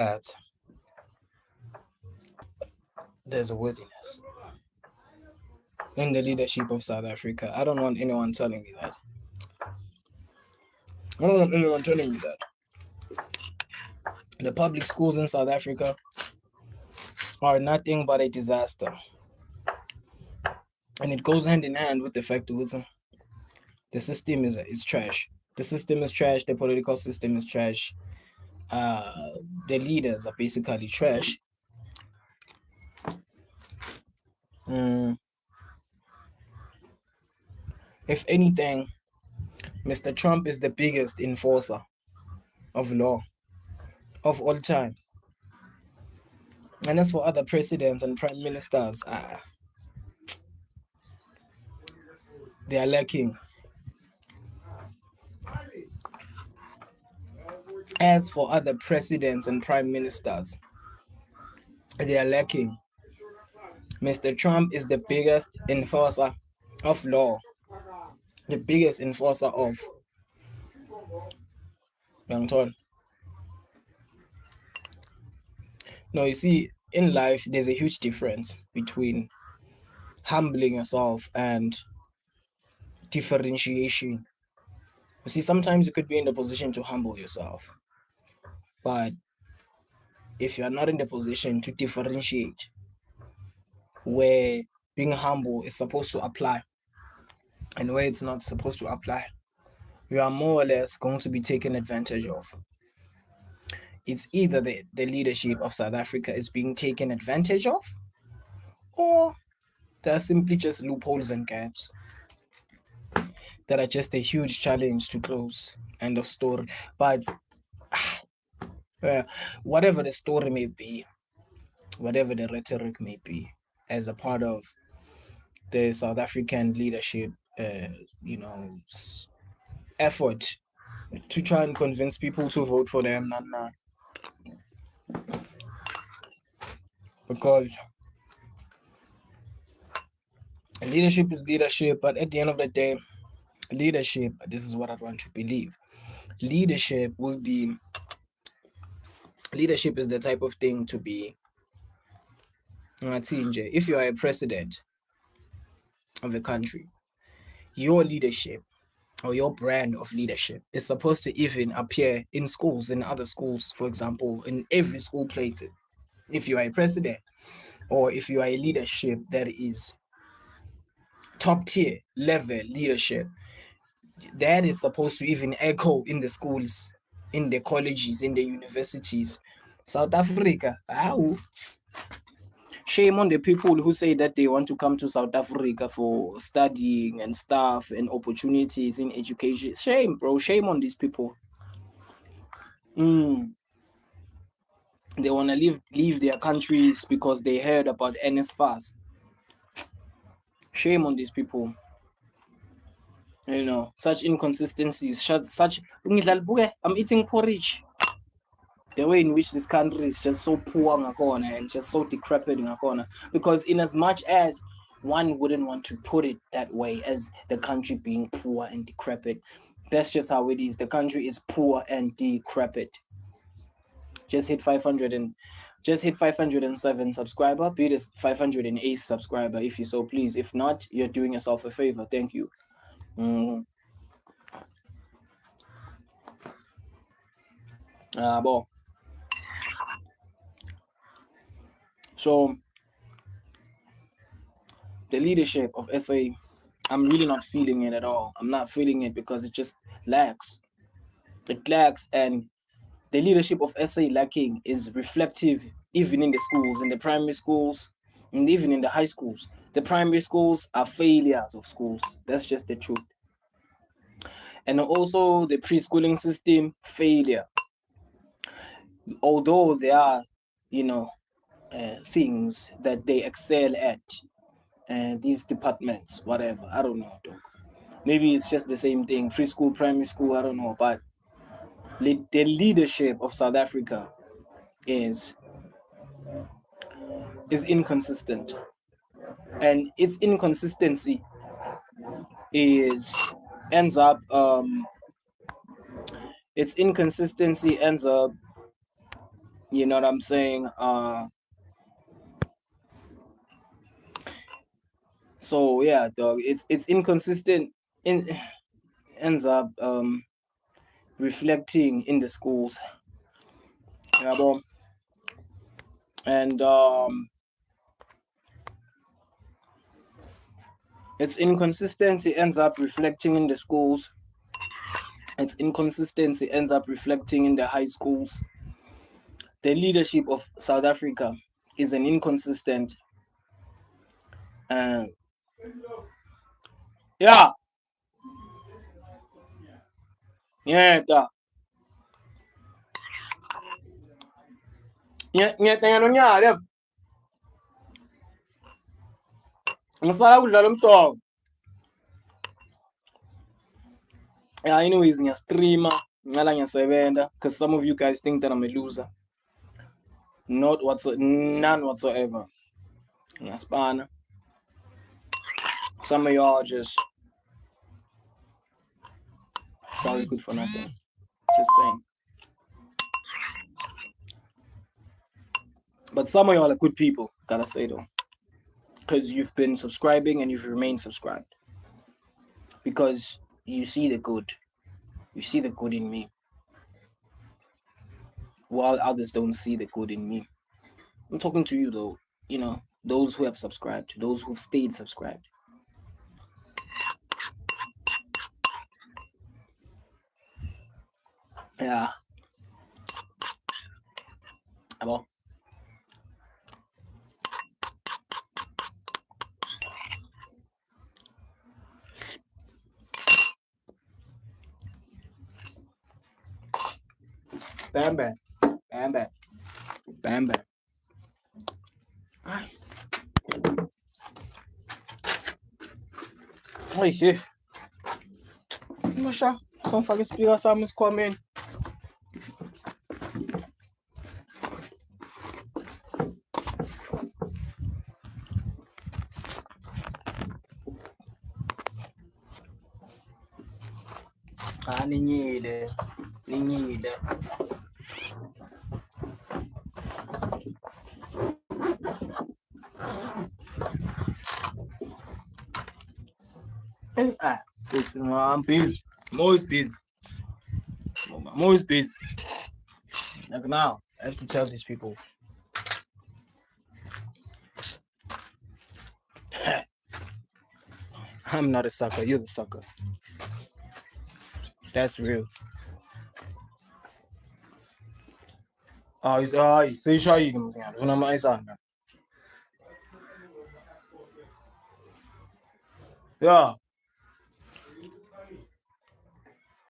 that there's a worthiness in the leadership of South Africa. I don't want anyone telling me that. I don't want anyone telling me that. The public schools in South Africa are nothing but a disaster. And it goes hand in hand with the fact that the system is trash. The system is trash. The political system is trash. The leaders are basically trash. If anything, Mr. Trump is the biggest enforcer of law of all time. And as for other presidents and prime ministers, they are lacking. As for other presidents and prime ministers, they are lacking. Mr. Trump is the biggest enforcer of law, the biggest enforcer of Young Ton. No, you see, in life, there's a huge difference between humbling yourself and differentiation. You see, sometimes you could be in the position to humble yourself, but if you're not in the position to differentiate, where being humble is supposed to apply and where it's not supposed to apply, you are more or less going to be taken advantage of. It's either the leadership of South Africa is being taken advantage of, or there are simply just loopholes and gaps that are just a huge challenge to close. End of story. But whatever the story may be, whatever the rhetoric may be, as a part of the South African leadership, effort to try and convince people to vote for them, because leadership is leadership, but at the end of the day, leadership, this is what I want to believe. Leadership is the type of thing to be. If you are a president of a country, your leadership or your brand of leadership is supposed to even appear in schools, in other schools, for example, in every school place. If you are a president or if you are a leadership that is top tier level leadership, that is supposed to even echo in the schools, in the colleges, in the universities. South Africa, shame on the people who say that they want to come to South Africa for studying and stuff and opportunities in education. Shame, bro. Shame on these people. They want to leave their countries because they heard about NSFAS. Shame on these people. You know, such inconsistencies. Such. I'm eating porridge. The way in which this country is just so poor and just so decrepit because in as much as one wouldn't want to put it that way, as the country being poor and decrepit, that's just how it is. The country is poor and decrepit. Just hit 507 subscriber, be this 508 subscriber if you so please. If not, you're doing yourself a favor. Thank you. So the leadership of SA, I'm really not feeling it at all. I'm not feeling it because it just lacks. It lacks, and the leadership of SA lacking is reflective even in the schools, in the primary schools, and even in the high schools. The primary schools are failures of schools. That's just the truth. And also the preschooling system, failure. Although there are, things that they excel at, these departments, whatever, I don't know, dog. Maybe it's just the same thing, preschool, primary school, I don't know, but the leadership of South Africa is inconsistent, and its inconsistency ends up You know what I'm saying? So yeah, dog. It's inconsistent. Ends up reflecting in the schools. Yeah, bro. And its inconsistency ends up reflecting in the schools. Its inconsistency ends up reflecting in the high schools. The leadership of South Africa is an inconsistent. Uh, yeah, yeah, da. Ngiyadangela unyaka ngisala kudlala umdoko. Yeah, anyways, ngiyastreama, ngala ngiyasebenta, because some of you guys think that I'm a loser. None whatsoever. Ngiyaspana. Some of y'all just sorry good for nothing. Just saying. But some of y'all are good people, gotta say though. Because you've been subscribing and you've remained subscribed. Because you see the good. You see the good in me. While others don't see the good in me. I'm talking to you though, you know, those who have subscribed, those who've stayed subscribed. Yeah. Abo. Bam bam. Bam bam. Bam bam. Ay. Ai, che. Masha, só faz explicação mas comendo. Ah, ninyile. Ninyile. Ah, I'm busy. I'm always busy. I'm always busy. Like now, I have to tell these people. I'm not a sucker. You're the sucker. That's real. Ay, say shy mo siya. Una maisa na. Yeah.